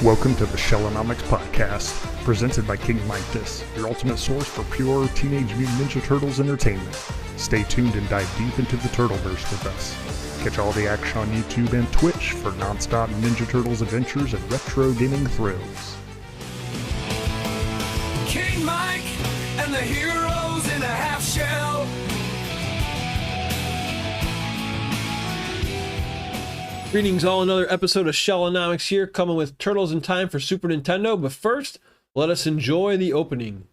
Welcome to the Shellonomics Podcast, presented by King Midas, your ultimate source for pure Teenage Mutant Ninja Turtles entertainment. Stay tuned and dive deep into the Turtleverse with us. Catch all the action on YouTube and Twitch for non-stop Ninja Turtles adventures and retro gaming thrills. King Mike and the heroes in a half shell. Greetings all, another episode of Shellonomics here, coming with Turtles in Time for Super Nintendo, but first, let us enjoy the opening.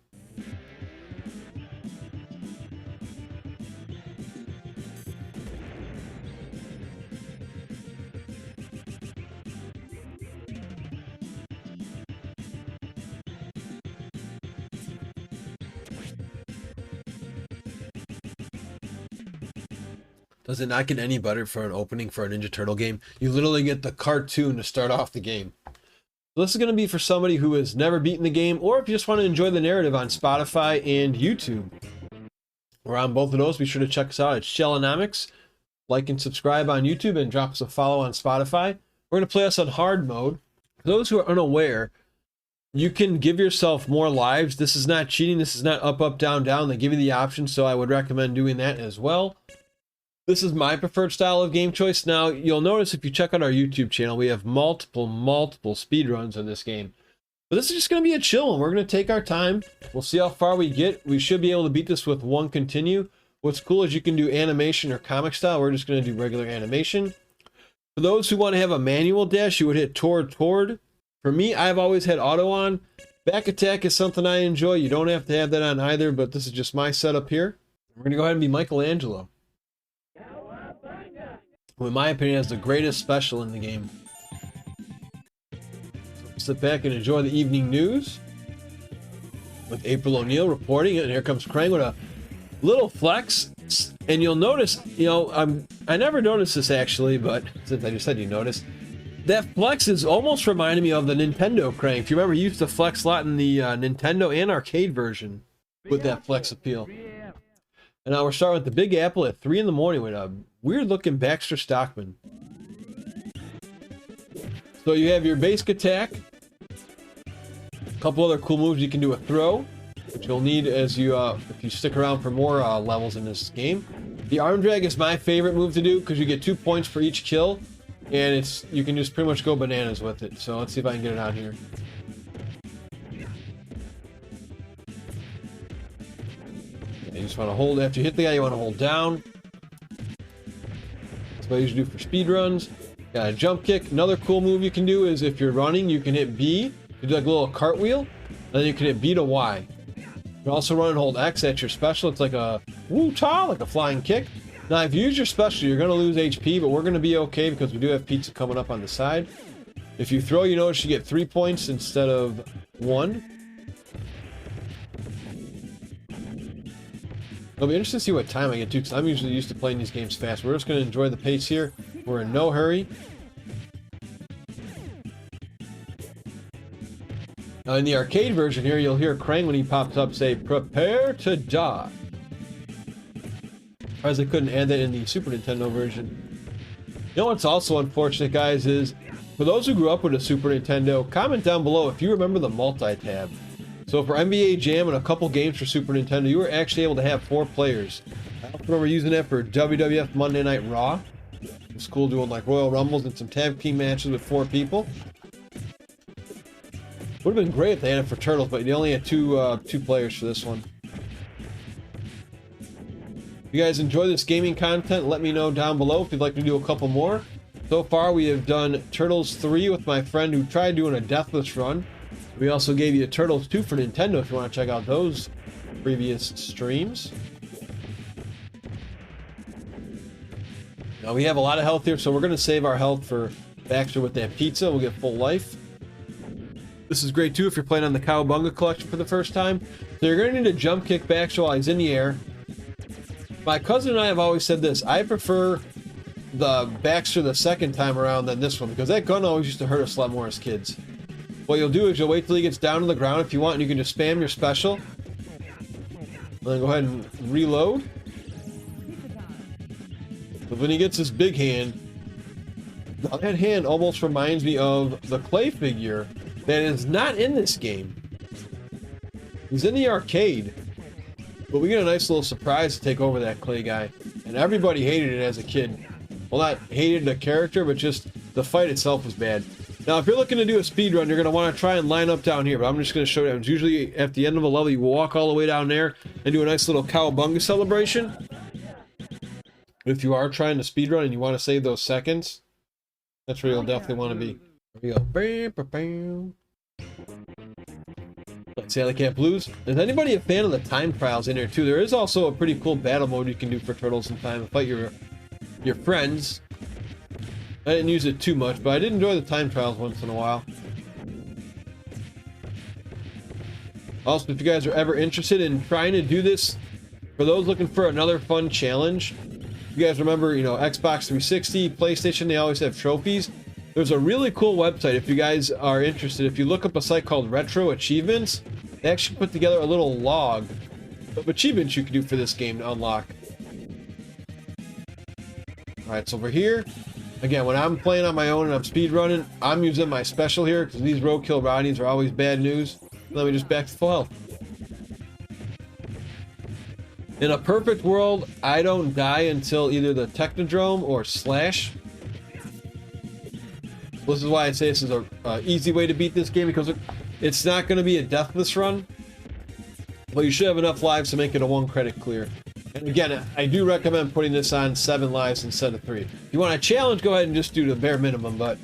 Does it not get any better for an opening for a Ninja Turtle game? You literally get the cartoon to start off the game. So this is going to be for somebody who has never beaten the game, or if you just want to enjoy the narrative on Spotify and YouTube. We're on both of those. Be sure to check us out at Shellonomics. Like and subscribe on YouTube and drop us a follow on Spotify. We're going to play us on hard mode. For those who are unaware, you can give yourself more lives. This is not cheating. This is not up, up, down, down. They give you the option, so I would recommend doing that as well. This is my preferred style of game choice. Now, you'll notice if you check out our YouTube channel, we have multiple speedruns in this game. But this is just going to be a chill one. We're going to take our time. We'll see how far we get. We should be able to beat this with one continue. What's cool is you can do animation or comic style. We're just going to do regular animation. For those who want to have a manual dash, you would hit toward. For me, I've always had auto on. Back attack is something I enjoy. You don't have to have that on either, but this is just my setup here. We're going to go ahead and be Michelangelo, who in my opinion has the greatest special in the game. So sit back and enjoy the evening news with April O'Neil reporting it, and here comes Krang with a little flex. And you'll notice, I never noticed this actually, but since I just said you noticed, that flex is almost reminding me of the Nintendo Krang. If you remember, you used to flex a lot in the Nintendo and arcade version with that flex appeal. And now we're starting with the Big Apple at 3 in the morning with a weird-looking Baxter Stockman. So you have your basic attack. A couple other cool moves. You can do a throw, which you'll need as you if you stick around for more levels in this game. The arm drag is my favorite move to do because you get 2 points for each kill, and you can just pretty much go bananas with it. So let's see if I can get it on here. You just want to hold, after you hit the guy, you want to hold down. That's what I usually do for speed runs. Got a jump kick. Another cool move you can do is if you're running, you can hit B. You do like a little cartwheel, and then you can hit B to Y. You can also run and hold X at your special. It's like a woo-ta, like a flying kick. Now, if you use your special, you're going to lose HP, but we're going to be okay because we do have pizza coming up on the side. If you throw, you notice you get 3 points instead of 1. It'll be interesting to see what time I get to, because I'm usually used to playing these games fast. We're just going to enjoy the pace here. We're in no hurry. Now in the arcade version here, you'll hear Krang when he pops up say, "Prepare to die." As they couldn't add that in the Super Nintendo version. You know what's also unfortunate, guys, is for those who grew up with a Super Nintendo, comment down below if you remember the multi-tab. So for NBA Jam and a couple games for Super Nintendo, you were actually able to have 4 players. I also remember using that for WWF Monday Night Raw. It was cool doing like Royal Rumbles and some tag team matches with 4 people. Would have been great if they had it for Turtles, but you only had two players for this one. If you guys enjoy this gaming content, let me know down below if you'd like to do a couple more. So far, we have done Turtles 3 with my friend who tried doing a deathless run. We also gave you Turtles 2 for Nintendo if you want to check out those previous streams. Now we have a lot of health here, so we're going to save our health for Baxter with that pizza. We'll get full life. This is great too if you're playing on the Cowabunga collection for the first time. So you're going to need a jump kick Baxter while he's in the air. My cousin and I have always said this. I prefer the Baxter the second time around than this one, because that gun always used to hurt us a lot more as kids. What you'll do is you'll wait till he gets down to the ground if you want, and you can just spam your special. And then go ahead and reload. But when he gets his big hand, now that hand almost reminds me of the clay figure that is not in this game. He's in the arcade, but we get a nice little surprise to take over that clay guy, and everybody hated it as a kid. Well, not hated the character, but just the fight itself was bad. Now, if you're looking to do a speed run, you're going to want to try and line up down here, but I'm just going to show you. It's usually at the end of a level, you walk all the way down there and do a nice little cowabunga celebration. If you are trying to speed run and you want to save those seconds, that's where you'll definitely want to be. Here we go. Let's see how they can't lose. Is anybody a fan of the time trials in here too? There is also a pretty cool battle mode you can do for Turtles in Time to fight your friends. I didn't use it too much, but I did enjoy the time trials once in a while. Also, if you guys are ever interested in trying to do this, for those looking for another fun challenge, you guys remember, you know, Xbox 360, PlayStation, they always have trophies. There's a really cool website if you guys are interested. If you look up a site called Retro Achievements, they actually put together a little log of achievements you can do for this game to unlock. Alright, so over here, again, when I'm playing on my own and I'm speedrunning, I'm using my special here because these roadkill Rodneys are always bad news. Let me just back to full health. In a perfect world, I don't die until either the Technodrome or Slash. This is why I say this is a easy way to beat this game, because it's not going to be a deathless run, but you should have enough lives to make it a 1 credit clear. And again, I do recommend putting this on 7 lives instead of 3. If you want a challenge, go ahead and just do the bare minimum, but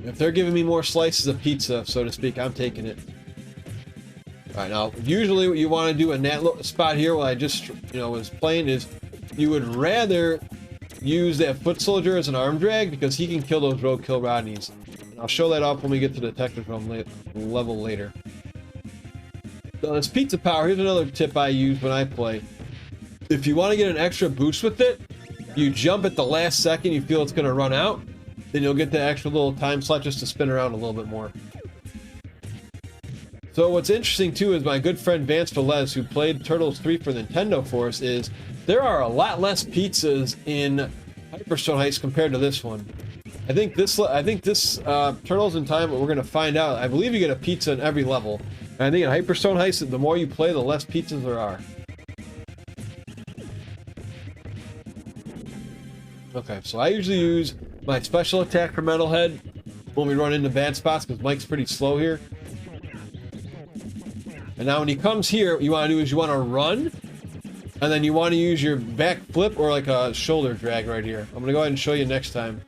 if they're giving me more slices of pizza, so to speak, I'm taking it. Alright, now, usually what you want to do in that spot here, while I just, was playing, is you would rather use that foot soldier as an arm drag, because he can kill those roadkill Rodneys. And I'll show that off when we get to the Technodrome level later. So this pizza power, here's another tip I use when I play. If you want to get an extra boost with it, you jump at the last second you feel it's going to run out, then you'll get the extra little time slot just to spin around a little bit more. So what's interesting too is my good friend Vance Velez, who played Turtles 3 for Nintendo for us, is there are a lot less pizzas in Hyperstone Heist compared to this one. I think this Turtles in Time, we're going to find out, I believe you get a pizza in every level. And I think in Hyperstone Heist, the more you play, the less pizzas there are. Okay, so I usually use my special attack for Metalhead when we run into bad spots, because Mike's pretty slow here. And now when he comes here, what you want to do is you want to run, and then you want to use your back flip or like a shoulder drag right here. I'm going to go ahead and show you next time.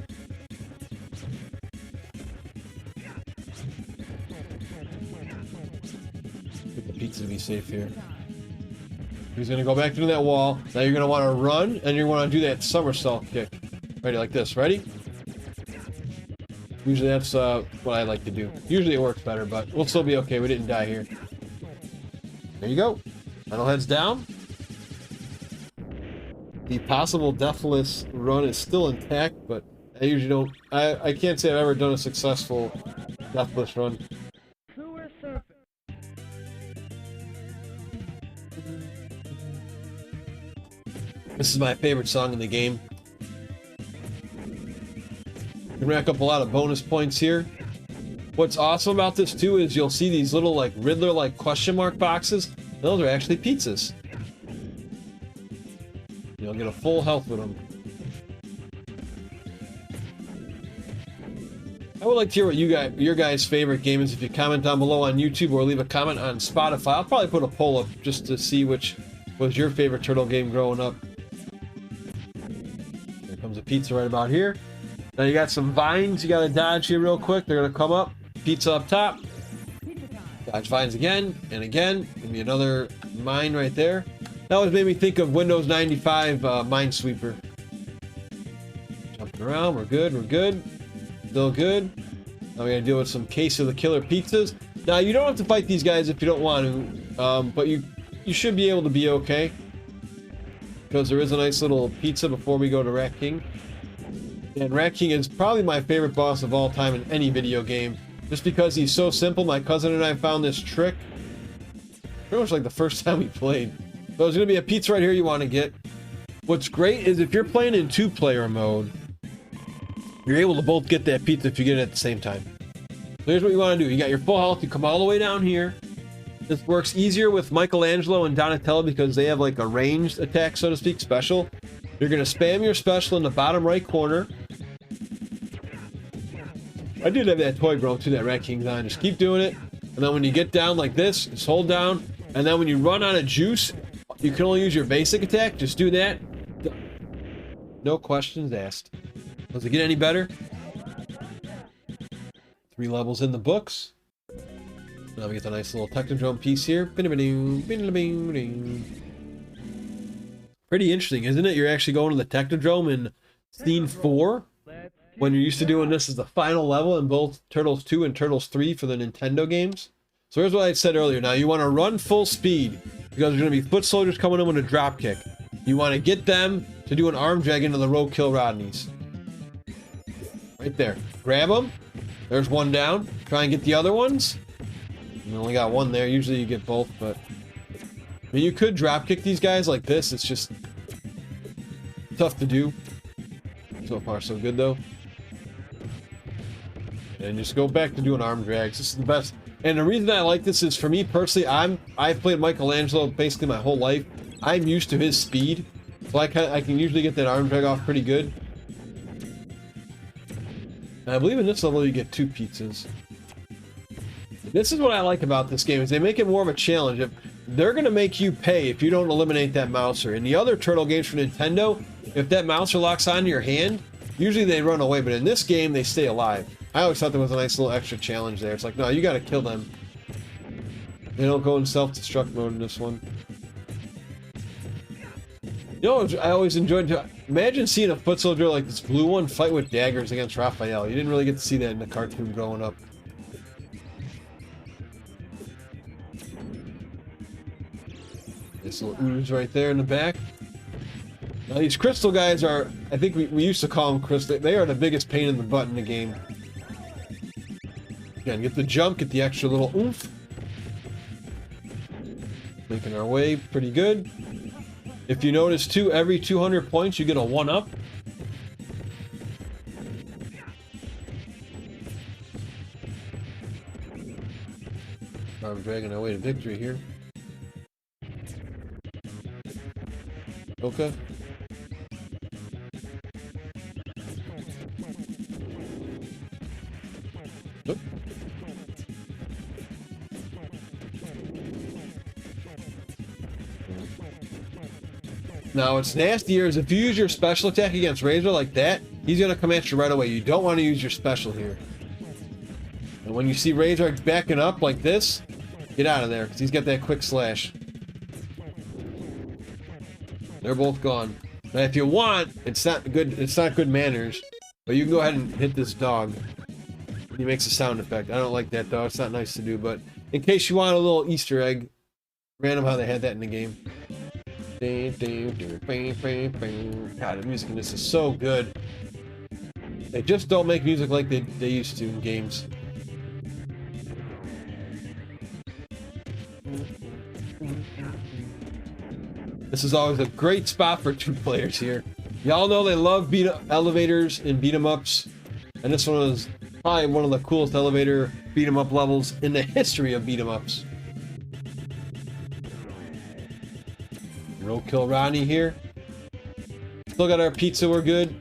Get the pizza to be safe here. He's going to go back to that wall. Now you're going to want to run, and you're going to do that somersault kick. Ready, like this. Ready? Usually that's what I like to do. Usually it works better, but we'll still be okay. We didn't die here. There you go. Metalhead's down. The possible deathless run is still intact, but I usually don't. I can't say I've ever done a successful deathless run. This is my favorite song in the game. You can rack up a lot of bonus points here. What's awesome about this too is you'll see these little like Riddler like question mark boxes. Those are actually pizzas. You'll get a full health with them. I would like to hear what your guys' favorite game is. If you comment down below on YouTube or leave a comment on Spotify, I'll probably put a poll up just to see which was your favorite Turtle game growing up. There comes a pizza right about here. Now you got some vines you got to dodge here real quick. They're going to come up. Pizza up top. Dodge vines again and again. Give me another mine right there. That always made me think of Windows 95 Minesweeper. Jumping around. We're good. We're good. Still good. Now we got to deal with some Case of the Killer pizzas. Now you don't have to fight these guys if you don't want to, but you should be able to be okay, because there is a nice little pizza before we go to Rat King. And Rat King is probably my favorite boss of all time in any video game. Just because he's so simple. My cousin and I found this trick pretty much like the first time we played. So there's going to be a pizza right here you want to get. What's great is if you're playing in 2-player mode, you're able to both get that pizza if you get it at the same time. So here's what you want to do. You got your full health. You come all the way down here. This works easier with Michelangelo and Donatello because they have like a ranged attack, so to speak, special. You're going to spam your special in the bottom right corner. I did have that toy bro too, that Rat King's on. Just keep doing it. And then when you get down like this, just hold down. And then when you run out of juice, you can only use your basic attack. Just do that. No questions asked. Does it get any better? 3 levels in the books. Now we get the nice little Technodrome piece here. Pretty interesting, isn't it? You're actually going to the Technodrome in Scene 4 when you're used to doing this as the final level in both Turtles 2 and Turtles 3 for the Nintendo games. So here's what I said earlier. Now you want to run full speed because there's going to be foot soldiers coming in with a drop kick. You want to get them to do an arm drag into the roadkill Rodneys. Right there. Grab them. There's one down. Try and get the other ones. You only got one there. Usually you get both, but I mean, you could drop kick these guys like this. It's just tough to do. So far, so good though. And just go back to doing arm drags. This is the best. And the reason I like this is, for me personally, I've played Michelangelo basically my whole life. I'm used to his speed, so I can usually get that arm drag off pretty good. And I believe in this level you get 2 pizzas. This is what I like about this game, is they make it more of a challenge. If they're gonna make you pay if you don't eliminate that mouser. In the other Turtle games for Nintendo, if that mouser locks onto your hand, usually they run away, but in this game they stay alive. I always thought there was a nice little extra challenge there. It's like, no, you gotta kill them. They don't go in self-destruct mode in this one. You know, I always enjoyed to imagine seeing a foot soldier like this blue one fight with daggers against Raphael. You didn't really get to see that in the cartoon growing up. This little ooze right there in the back. Now these crystal guys are, I think we used to call them crystal. They are the biggest pain in the butt in the game. Again, get the jump, get the extra little oomph. Making our way pretty good. If you notice too, every 200 points you get a 1-up. I'm dragging our way to victory here. Okay. Oop. Now, what's nastier is if you use your special attack against Razor like that, he's going to come at you right away. You don't want to use your special here. And when you see Razor backing up like this, get out of there, because he's got that quick slash. They're both gone. Now, if you want, it's not good manners, but you can go ahead and hit this dog. He makes a sound effect. I don't like that though. It's not nice to do, but in case you want a little Easter egg, random how they had that in the game. God, the music in this is so good. They just don't make music like they used to in games. This is always a great spot for 2 players here. Y'all know they love elevators and beat 'em ups, and this one is probably one of the coolest elevator beat 'em up levels in the history of beat 'em ups. Roadkill Rodney here. Still got our pizza, we're good.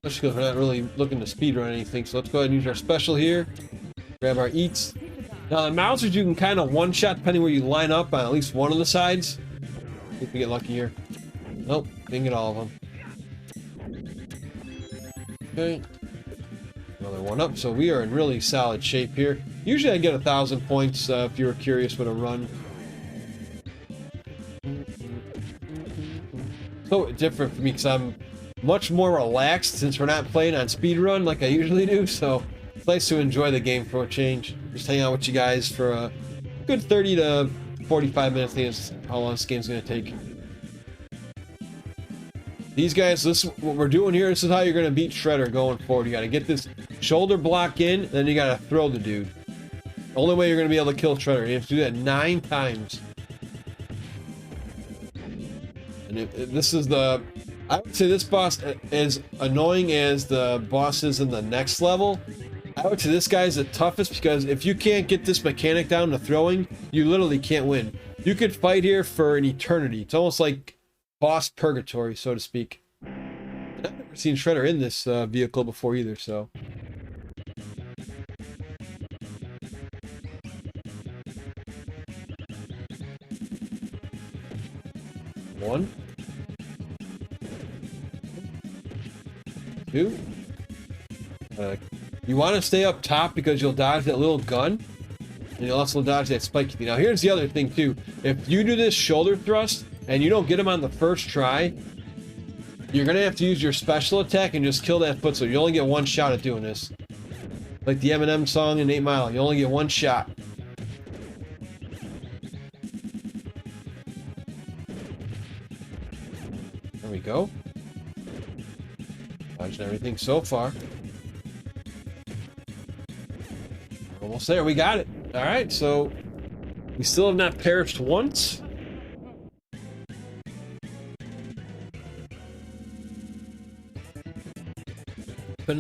Especially because we're not really looking to speedrun anything, so let's go ahead and use our special here. Grab our eats. Now the Mousers you can kind of one-shot depending where you line up on at least one of the sides. If we get lucky here. Nope, didn't get all of them. Okay. Another 1-up, so we are in really solid shape here. Usually I get 1,000 points if you were curious with a run. So different for me because I'm much more relaxed since we're not playing on speedrun like I usually do, so it's nice to enjoy the game for a change. Just hang out with you guys for a good 30 to 45 minutes. I think is how long this game's going to take. These guys, this is what we're doing here. This is how you're going to beat Shredder going forward. You got to get this shoulder block in, and then you got to throw the dude. The only way you're going to be able to kill Shredder. You have to do that 9 times. And this is the... I would say this boss, as annoying as the bosses in the next level, I would say this guy is the toughest because if you can't get this mechanic down to throwing, you literally can't win. You could fight here for an eternity. It's almost like boss purgatory, so to speak. And I've never seen Shredder in this vehicle before either, so. One. Two. You want to stay up top because you'll dodge that little gun, and you'll also dodge that spiky. Now here's the other thing too. If you do this shoulder thrust and you don't get him on the first try, you're gonna have to use your special attack and just kill that foot soldier. You only get one shot at doing this. Like the Eminem song in 8 Mile, you only get one shot. There we go. Dodging everything so far. Almost there, we got it. All right, so we still have not perished once. If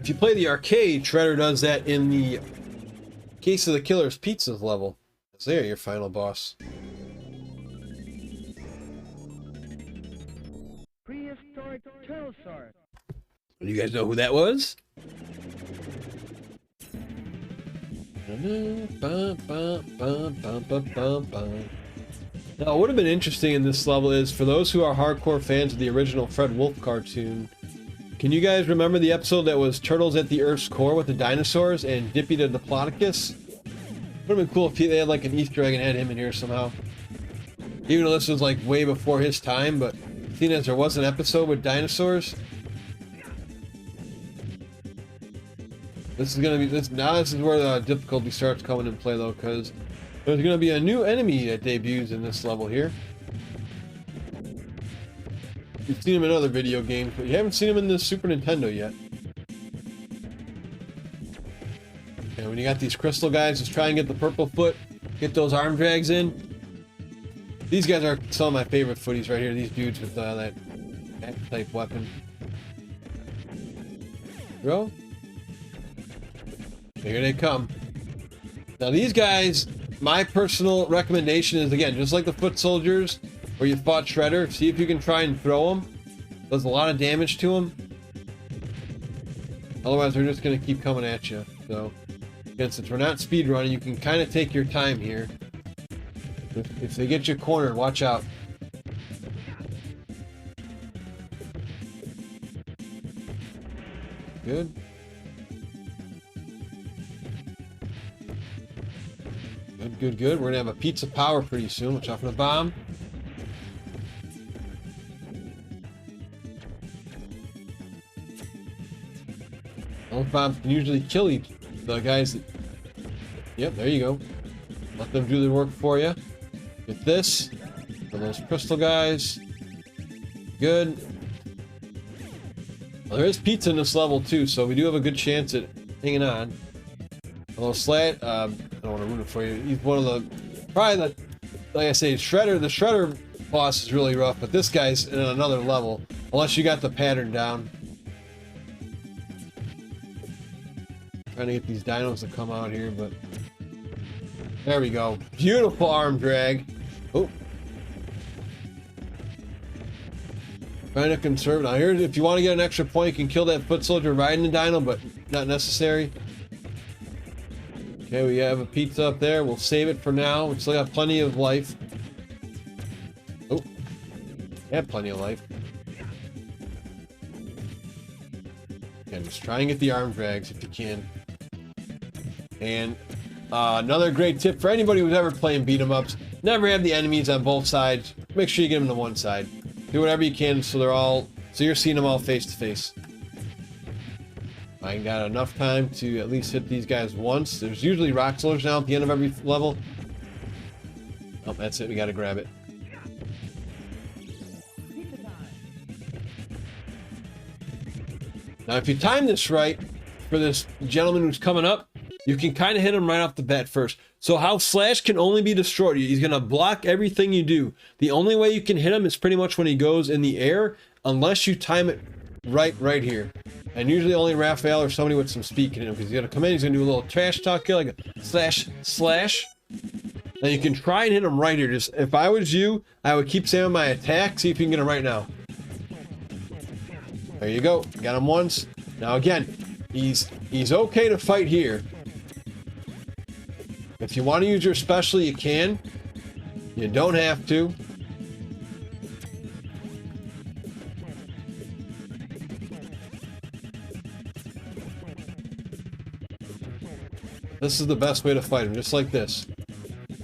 you play the arcade, Shredder does that in the Case of the Killer's Pizzas level. There, your final boss. Prehistoric Turtlesaurus. You guys know who that was? Now, what would have been interesting in this level is, for those who are hardcore fans of the original Fred Wolf cartoon, can you guys remember the episode that was Turtles at the Earth's Core with the dinosaurs and Dippy the Diplodocus? Would have been cool if they had like an Easter egg and had him in here somehow. Even though this was like way before his time, but seeing as there was an episode with dinosaurs, this is gonna be this. Now this is where the difficulty starts coming into play though, because there's gonna be a new enemy that debuts in this level here. You've seen him in other video games, but you haven't seen him in the Super Nintendo yet. And when you got these crystal guys, just try and get the purple foot, get those arm drags in. These guys are some of my favorite footies right here. These dudes with that type weapon. Bro. Here they come. Now these guys, my personal recommendation is, again, just like the foot soldiers where you fought Shredder, see if you can try and throw them. Does a lot of damage to them. Otherwise they're just going to keep coming at you. So, again, since we're not speed running, you can kind of take your time here. If they get you cornered, watch out. Good. Good. We're gonna have a pizza power pretty soon. Watch out for the bomb. Those bombs can usually kill the guys that... Yep, there you go. Let them do the work for you. Get this. For those crystal guys. Good. Well, there is pizza in this level too, so we do have a good chance at hanging on. Although Slat, I don't want to ruin it for you. He's one of the, probably the, like I say, Shredder. The Shredder boss is really rough, but this guy's in another level. Unless you got the pattern down. Trying to get these dinos to come out here, but there we go. Beautiful arm drag. Oh. Trying to conserve. Now here, if you want to get an extra point, you can kill that foot soldier riding the dino, but not necessary. Okay, we have a pizza up there. We'll save it for now. We still got plenty of life. Oh, have plenty of life. Again, just try and get the arm drags if you can. And another great tip for anybody who's ever playing beat 'em ups: never have the enemies on both sides. Make sure you get them to one side. Do whatever you can so you're seeing them all face to face. I got enough time to at least hit these guys once. There's usually rock soldiers now at the end of every level. Oh, that's it. We got to grab it. Now, if you time this right for this gentleman who's coming up, you can kind of hit him right off the bat first. So how Slash can only be destroyed, he's going to block everything you do. The only way you can hit him is pretty much when he goes in the air, unless you time it right here. And usually only Raphael or somebody with some speed can hit him, because he's going to come in, he's going to do a little trash talk here, like a slash. Now you can try and hit him right here. Just, if I was you, I would keep saving my attack, see if you can get him right now. There you go, got him once. Now again, he's okay to fight here. If you want to use your special, you can. You don't have to. This is the best way to fight him, just like this.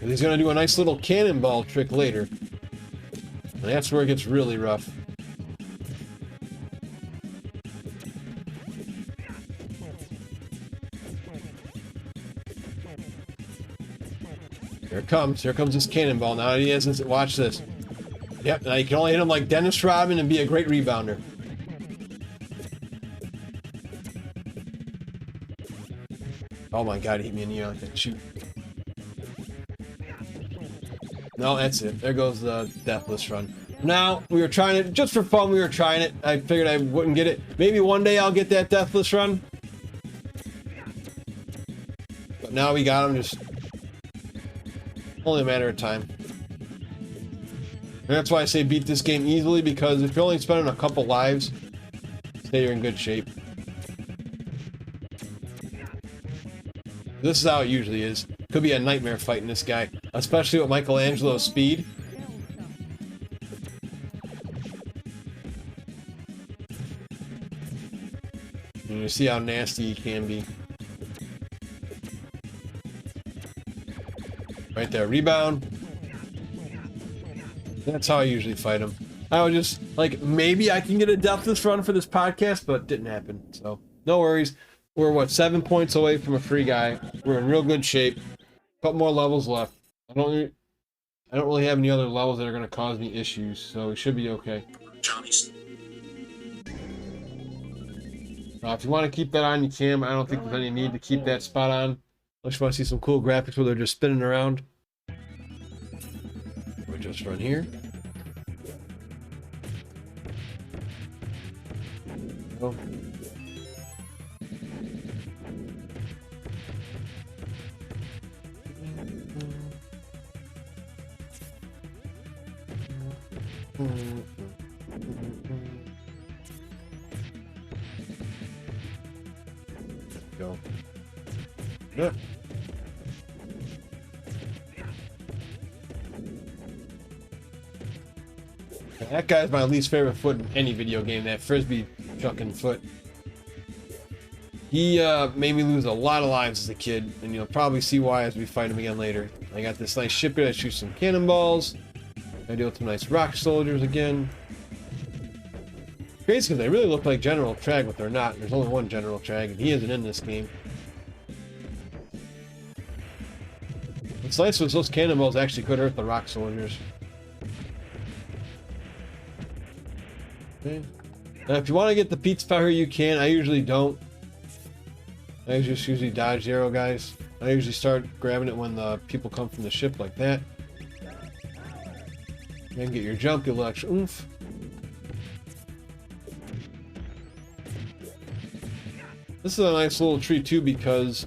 And he's going to do a nice little cannonball trick later. And that's where it gets really rough. Here comes this cannonball. Now he has this, watch this. Yep, now you can only hit him like Dennis Rodman and be a great rebounder. Oh my god, he hit me in the eye like that. Shoot. No, that's it. There goes the Deathless run. Now, we were trying it, just for fun, we were trying it. I figured I wouldn't get it. Maybe one day I'll get that Deathless run. But now we got him, just only a matter of time. And that's why I say beat this game easily, because if you're only spending a couple lives, say you're in good shape. This is how it usually is. Could be a nightmare fighting this guy, especially with Michelangelo's speed. And you see how nasty he can be. Right there, rebound. That's how I usually fight him. I would just, like, maybe I can get a Deathless run for this podcast, but it didn't happen. So, no worries. We're, what, 7 points away from a free guy. We're in real good shape. Couple more levels left. I don't really have any other levels that are going to cause me issues, so we should be okay. If you want to keep that on, you can. I don't think there's any need to keep that spot on. Unless you want to see some cool graphics where they're just spinning around. We'll just run here. Oh. Go. Yeah. That guy's my least favorite foot in any video game, that frisbee chucking foot. He made me lose a lot of lives as a kid, and you'll probably see why as we fight him again later. I got this nice ship here that shoots some cannonballs. I deal with some nice rock soldiers again. Crazy because they really look like General Trag, but they're not. There's only one General Trag, and he isn't in this game. What's nice was those cannonballs actually could hurt the rock soldiers. Okay. Now, if you want to get the pizza power, you can. I usually don't. I just usually dodge the arrow guys. I usually start grabbing it when the people come from the ship like that. And get your jump, get a little extra oomph. This is a nice little tree too, because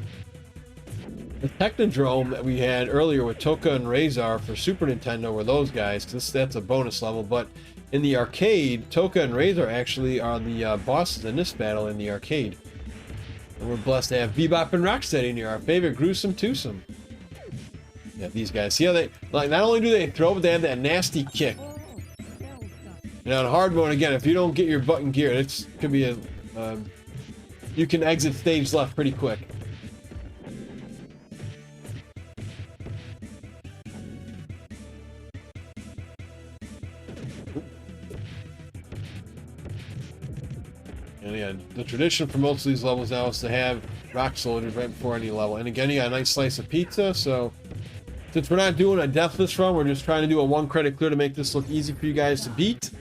the Technodrome that we had earlier with Toka and Razor for Super Nintendo were those guys. That's a bonus level, but in the arcade, Toka and Razor actually are the bosses in this battle in the arcade. And we're blessed to have Bebop and Rocksteady in here, our favorite gruesome twosome. Yeah, these guys. See how they, like, not only do they throw, but they have that nasty kick. And on hard mode, again, if you don't get your button gear, it could be a, you can exit stage left pretty quick. And yeah, the tradition for most of these levels now is to have rock soldiers right before any level. And again, you got a nice slice of pizza, so since we're not doing a Deathless run, we're just trying to do a 1 credit clear to make this look easy for you guys to beat.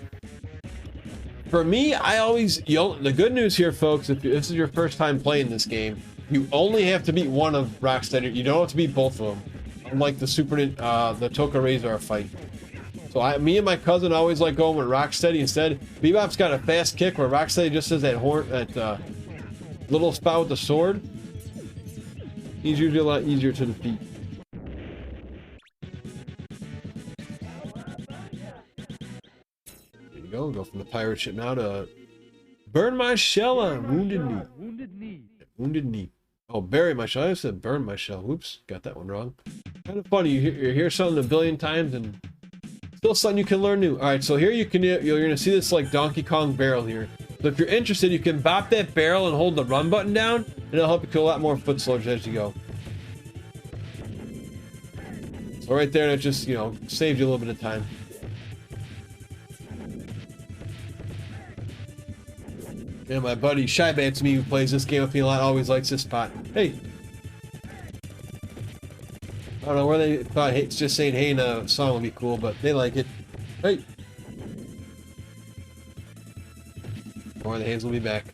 For me, I always, the good news here, folks, if this is your first time playing this game, You only have to beat one of Rocksteady. You don't have to beat both of them. Unlike the the Toka Razor fight. So me and my cousin always like going with Rocksteady instead. Bebop's got a fast kick where Rocksteady just has that little spot with the sword. He's usually a lot easier to defeat. There you go. Go from the pirate ship now to burn my shell on Wounded Knee. Wounded Knee. Wounded Knee. Oh, bury my shell. I said burn my shell. Oops, got that one wrong. Kind of funny. You hear something a billion times and still something you can learn new. All right, so here you're gonna see this like Donkey Kong barrel here. So if you're interested, you can bop that barrel and hold the run button down, and it'll help you kill a lot more foot soldiers as you go. So right there, that just, you know, saves you a little bit of time. And my buddy Shybats me, who plays this game with me a lot, always likes this spot. Hey! I don't know where they thought it's just saying hey in a song would be cool, but they like it. Hey! Or the hands will be back.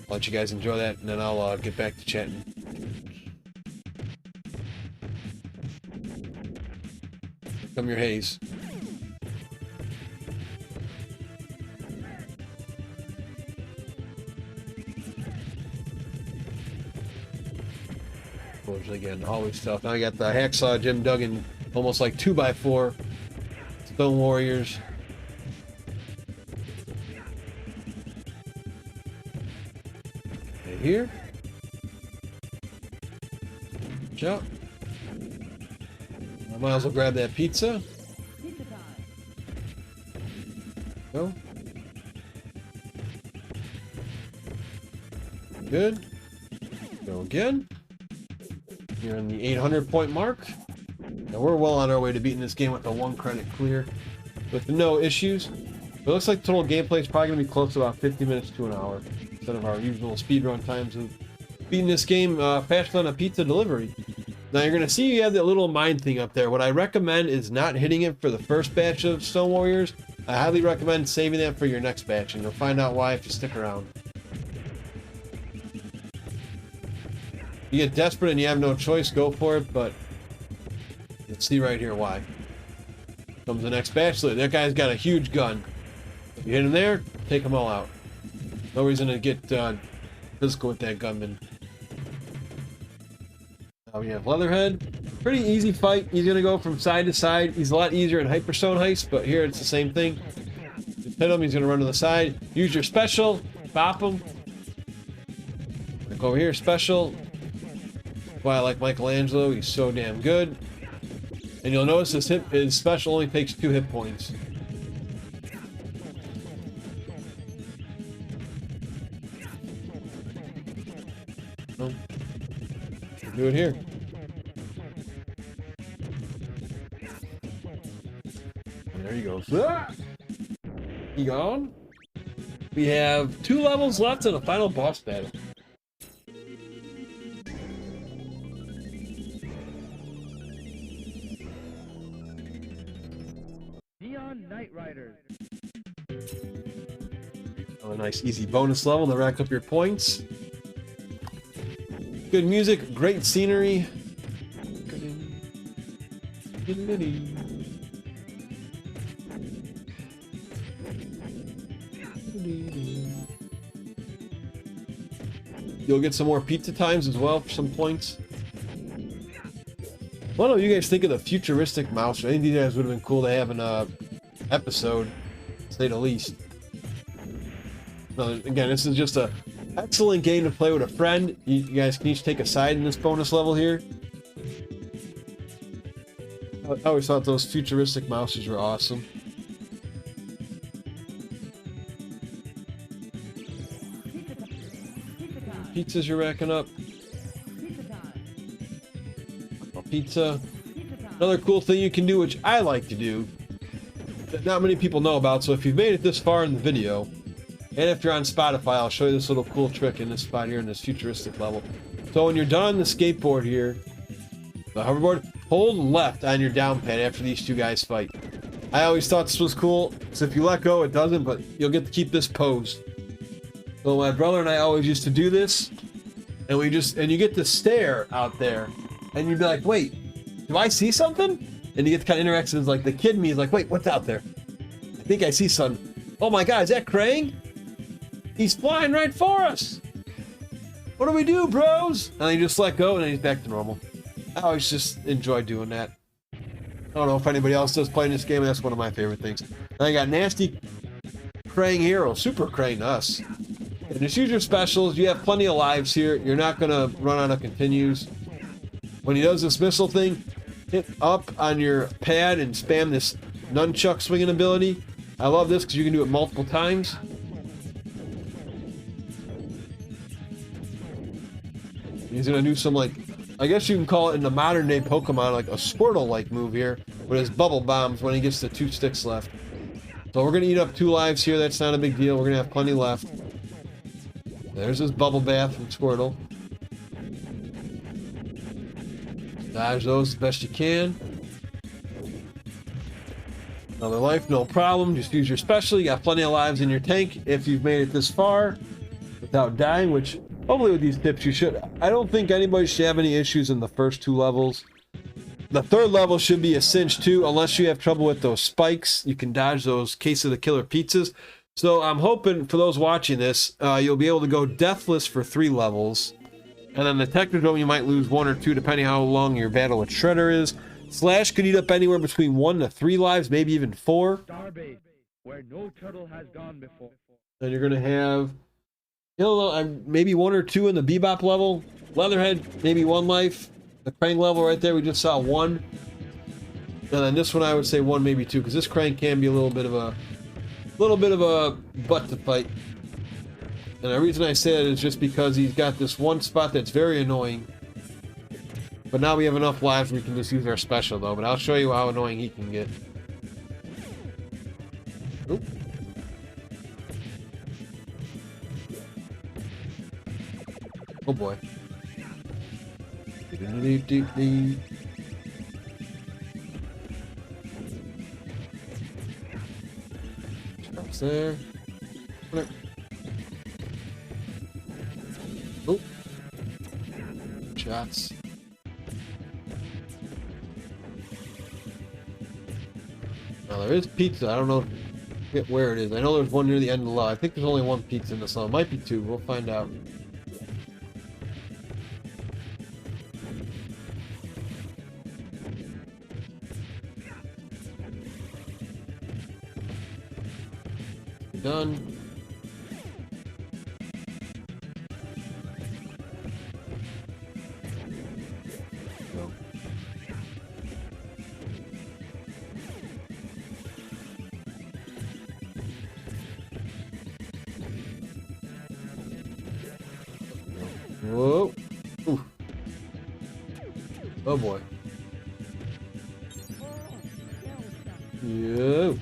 I'll let you guys enjoy that, and then I'll get back to chatting. Here come your haze. Again, always tough. Now I got the Hacksaw Jim Duggan, almost like 2x4 Stone Warriors. Right here. Watch out. I might as well grab that pizza. Go. Good. Go again. You're on the 800 point mark. Now we're well on our way to beating this game with a 1 credit clear with no issues. It looks like total gameplay is probably going to be close to about 50 minutes to an hour instead of our usual speedrun times of beating this game faster than a pizza delivery. Now you're going to see you have that little mine thing up there. What I recommend is not hitting it for the first batch of Stone Warriors. I highly recommend saving that for your next batch, and you'll find out why if you stick around. You get desperate and you have no choice, go for it, but let's see right here why. Comes the next batch. Look, that guy's got a huge gun. If you hit him there, take them all out. No reason to get physical with that gunman. Now we have Leatherhead. Pretty easy fight. He's going to go from side to side. He's a lot easier in Hyperstone Heist, but here it's the same thing. Just hit him, he's going to run to the side. Use your special, bop him. Look over here, special. Why I like Michelangelo, he's so damn good. And you'll notice his special only takes 2 hit points. Oh. Do it here. And there he goes. Ah! He gone. We have 2 levels left in the final boss battle. Night Riders. Oh, a nice easy bonus level to rack up your points. Good music, great scenery. You'll get some more pizza times as well for some points. What do you guys think of the futuristic mouse? I think these guys would have been cool to have in a episode, to say the least. Again, this is just a excellent game to play with a friend. You guys can each take a side in this bonus level here. I always thought those futuristic mouses were awesome. Pizzas you're racking up. Pizza. Another cool thing you can do, which I like to do, that not many people know about, so if you've made it this far in the video, and if you're on Spotify, I'll show you this little cool trick in this spot here in this futuristic level. So when you're done on the skateboard here, the hoverboard, hold left on your down pad after these 2 guys fight. I always thought this was cool, so if you let go, it doesn't, but you'll get to keep this pose. So my brother and I always used to do this, and you get to stare out there, and you'd be like, wait, do I see something? And you get the kind of interactions like the kid in me is like, wait, what's out there? I think I see something. Oh my God, is that Krang? He's flying right for us. What do we do, bros? And then you just let go, and then he's back to normal. I always just enjoy doing that. I don't know if anybody else does playing this game. That's one of my favorite things. Then I got nasty Krang hero, super Krang to us. And just use your specials. You have plenty of lives here. You're not gonna run out of continues. When he does this missile thing, hit up on your pad and spam this nunchuck swinging ability. I love this because you can do it multiple times. He's gonna do some, like, I guess you can call it in the modern day Pokemon, like a Squirtle-like move here, with his bubble bombs when he gets the 2 sticks left. So we're gonna eat up 2 lives here. That's not a big deal. We're gonna have plenty left. There's his bubble bath from Squirtle. Dodge those as best you can. Another life, no problem. Just use your special. You got plenty of lives in your tank if you've made it this far without dying, which hopefully with these tips you should. I don't think anybody should have any issues in the first 2 levels. The 3rd level should be a cinch too, unless you have trouble with those spikes. You can dodge those Case of the Killer pizzas. So I'm hoping for those watching this, you'll be able to go deathless for 3 levels. And then the Technodrome, you might lose 1 or 2 depending how long your battle with Shredder is. Slash could eat up anywhere between 1 to 3 lives, maybe even 4. Starbase, where no turtle has gone before. And you're gonna have, you know, maybe 1 or 2 in the Bebop level. Leatherhead, maybe 1 life. The Krang level right there, we just saw 1. And then this one, I would say 1, maybe 2, because this Krang can be a little bit of a butt to fight. And the reason I say that is just because he's got this one spot that's very annoying. But now we have enough lives we can just use our special though. But I'll show you how annoying he can get. Oop. Oh boy. Drops there. Oh. Shots. Now there is pizza. I don't know where it is. I know there's one near the end of the level. I think there's only 1 pizza in this level. Might be 2. We'll find out. Done. Go. Whoa. Ooh. Oh boy. Yo.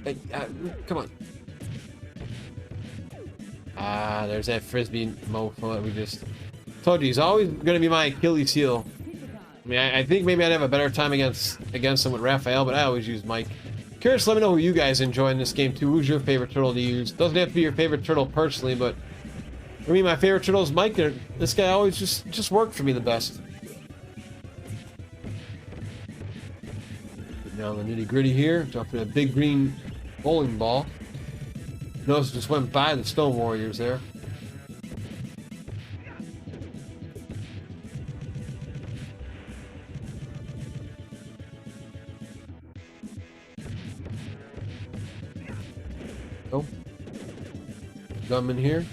Hey, come on. Ah, there's that frisbee mofo that we just told you. He's always going to be my Achilles heel. I mean, I think maybe I'd have a better time against him with Raphael, but I always use Mike. Curious, let me know who you guys enjoy in this game too. Who's your favorite turtle to use? Doesn't have to be your favorite turtle personally, but for me, my favorite turtle is Mike. This guy always just worked for me the best. Now the nitty gritty here, dropping a big green bowling ball. Notice it just went by the Stone Warriors there. Oh, gum in here.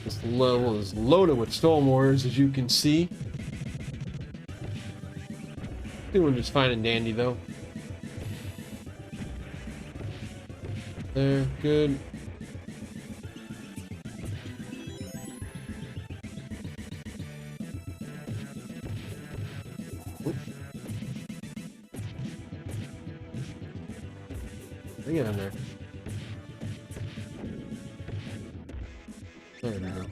This level is loaded with Stone Warriors, as you can see. Doing just fine and dandy though. There, good. Oop. Bring it in there. There we go.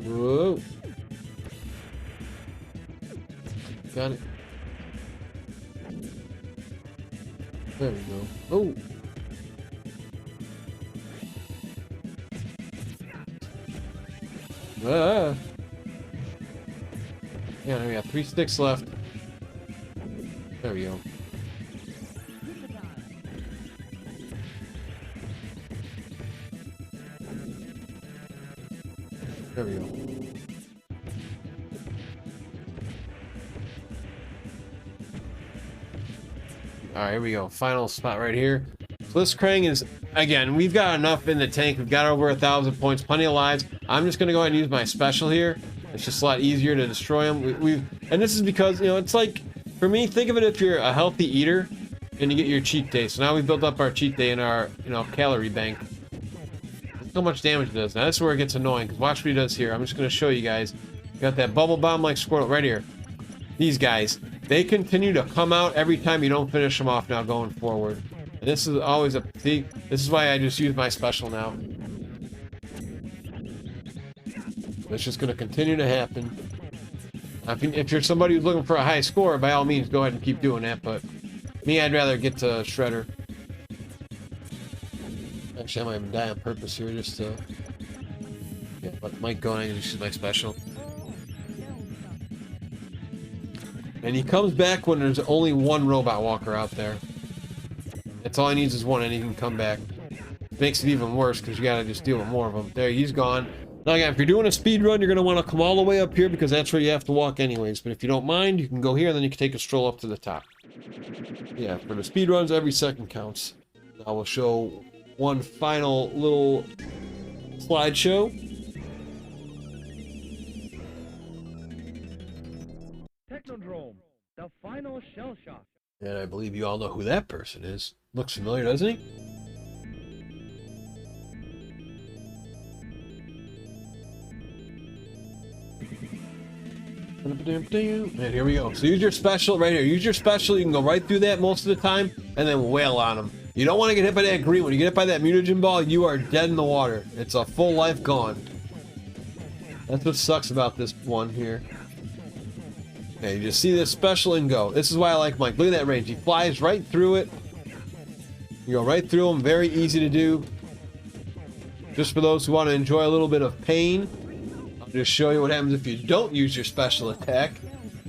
Whoa. got it. There we go. Oh! Ah! Yeah, we got 3 sticks left. There we go. There we go. Alright, here we go. Final spot right here. So this Krang is, again, we've got enough in the tank. We've got over 1,000 points, plenty of lives. I'm just going to go ahead and use my special here. It's just a lot easier to destroy them. And this is because, you know, it's like, for me, think of it if you're a healthy eater and you get your cheat day. So now we've built up our cheat day in our, you know, calorie bank. Look how much damage it does. Now that's where it gets annoying, because watch what he does here. I'm just going to show you guys. Got that bubble bomb like Squirtle right here. These guys, they continue to come out every time you don't finish them off now going forward. And this is always a... See, this is why I just use my special now. It's just going to continue to happen. If you're somebody who's looking for a high score, by all means, go ahead and keep doing that. But me, I'd rather get to Shredder. Actually, I might even die on purpose here just to... Yeah, but Mike going, I just use my special. And he comes back when there's only one robot walker out there. That's all he needs is one, and he can come back. Makes it even worse because you gotta just deal with more of them. There, he's gone. Now again, if you're doing a speed run, you're gonna want to come all the way up here because that's where you have to walk anyways. But if you don't mind, you can go here and then you can take a stroll up to the top. Yeah, for the speed runs, every second counts. Now we'll show one final little slideshow. Technodrome, the final shell shock. And I believe you all know who that person is. Looks familiar, doesn't he? And here we go. So use your special right here. Use your special. You can go right through that most of the time and then wail on them. You don't want to get hit by that green. When you get hit by that mutagen ball, you are dead in the water. It's a full life gone. That's what sucks about this one here. Okay, you just see this special and go. This is why I like Mike. Look at that range. He flies right through it. You go right through them. Very easy to do. Just for those who want to enjoy a little bit of pain, I'll just show you what happens if you don't use your special attack.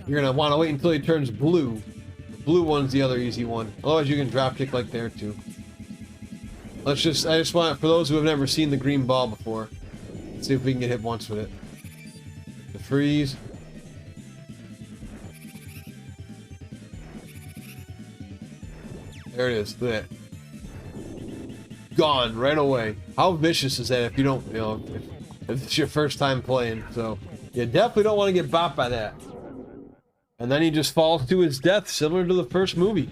You're going to want to wait until he turns blue. The blue one's the other easy one. Otherwise, you can drop kick like there too. I just want, for those who have never seen the green ball before, let's see if we can get hit once with it. The freeze. There it is. Look at that. Gone right away. How vicious is that if you don't, you know, if it's your first time playing? So you definitely don't want to get bopped by that. And then he just falls to his death, similar to the first movie.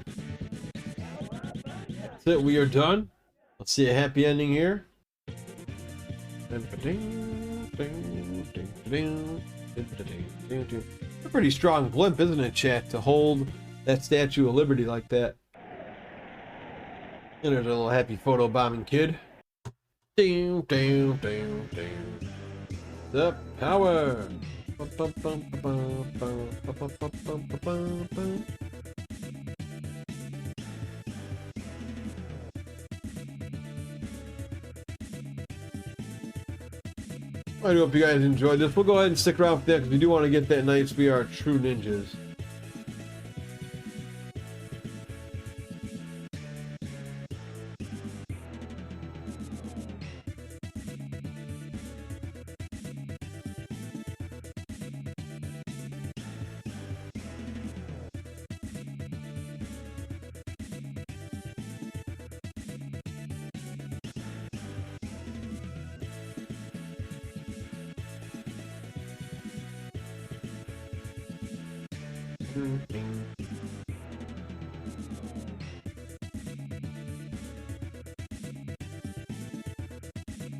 That's it. We are done. Let's see a happy ending here. A pretty strong blimp, isn't it, chat, to hold that Statue of Liberty like that. And there's a little happy photo bombing kid. The power. I do hope you guys enjoyed this. We'll go ahead and stick around for that because we do want to get that nice We Are True Ninjas.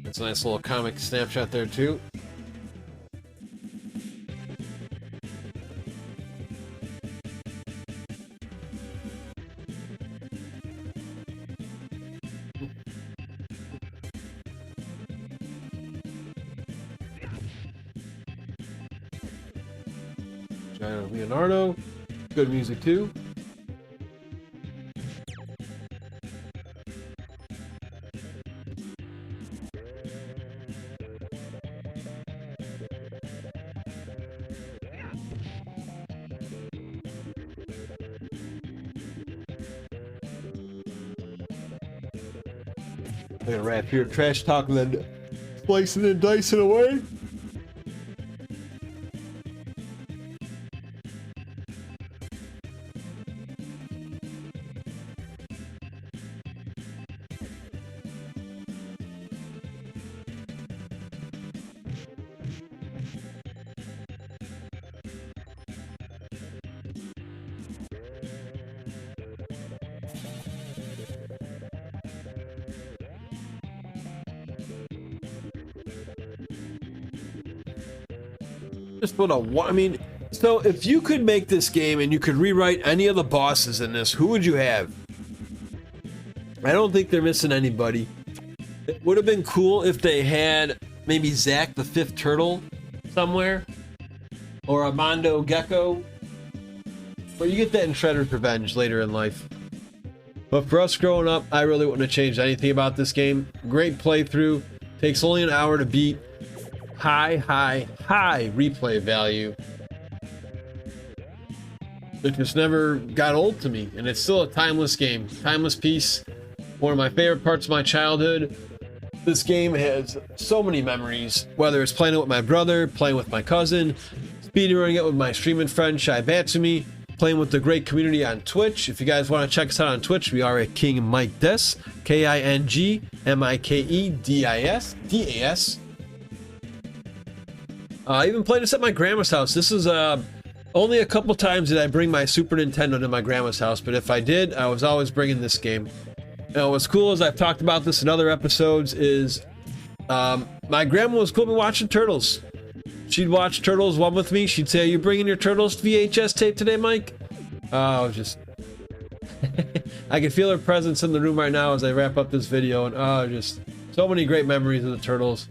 That's a nice little comic snapshot there too. Giant Leonardo. Good music too. I'm gonna wrap here, trash talking, then slicing and dicing away. Just put I mean, so if you could make this game and you could rewrite any of the bosses in this, who would you have? I don't think they're missing anybody. It would have been cool if they had maybe Zack the Fifth Turtle somewhere, or Armando Gecko. But you get that in Shredder's Revenge later in life. But for us growing up, I really wouldn't have changed anything about this game. Great playthrough. Takes only an hour to beat. High replay value. It just never got old to me, and it's still a timeless game. Timeless piece. One of my favorite parts of my childhood. This game has so many memories, whether it's playing it with my brother, playing with my cousin, speedrunning it with my streaming friend Shai Batsumi, playing with the great community on Twitch. If you guys want to check us out on Twitch, we are at King Mike Des, KingMikeDas. I even played this at my grandma's house. This is only a couple times did I bring my Super Nintendo to my grandma's house, but if I did, I was always bringing this game. Now, what's cool is I've talked about this in other episodes is my grandma was cool with watching Turtles. She'd watch Turtles 1 with me. She'd say, "Are you bringing your Turtles VHS tape today, Mike?" Oh, just... I can feel her presence in the room right now as I wrap up this video, and just so many great memories of the Turtles.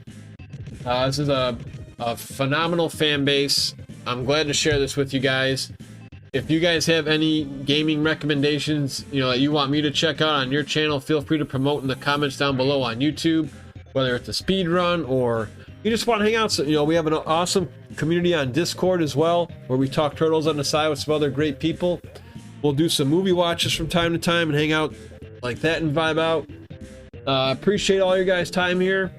This is a phenomenal fan base. I'm glad to share this with you guys. If you guys have any gaming recommendations, that you want me to check out on your channel, feel free to promote in the comments down below on YouTube, whether it's a speed run or you just want to hang out. So, we have an awesome community on Discord as well, where we talk Turtles on the side with some other great people. We'll do some movie watches from time to time and hang out like that and vibe out. Appreciate all your guys' time here.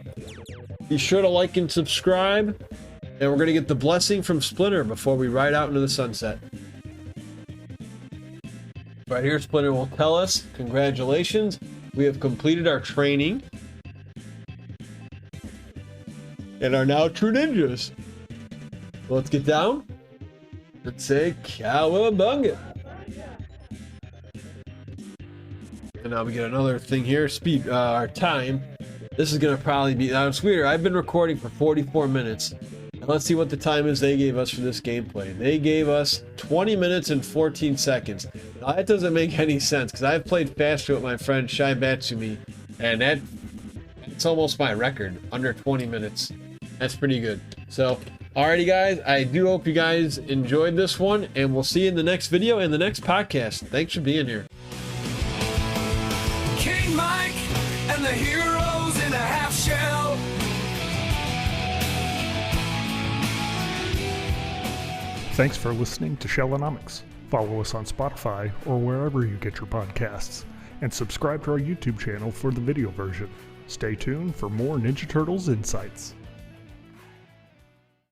Be sure to like and subscribe. And we're going to get the blessing from Splinter before we ride out into the sunset. Right here, Splinter will tell us, congratulations, we have completed our training and are now true ninjas. Let's get down. Let's say cowabunga. And now we get another thing here, our time. This is going to probably be, now it's weird, I've been recording for 44 minutes. Let's see what the time is they gave us for this gameplay. They gave us 20 minutes and 14 seconds. Now, that doesn't make any sense, because I've played faster with my friend Shai Batsumi, and that's almost my record, under 20 minutes. That's pretty good. So, alrighty guys, I do hope you guys enjoyed this one, and we'll see you in the next video and the next podcast. Thanks for being here. King Mike and the heroes in a half shell. Thanks for listening to Shellonomics. Follow us on Spotify or wherever you get your podcasts, and subscribe to our YouTube channel for the video version. Stay tuned for more Ninja Turtles insights.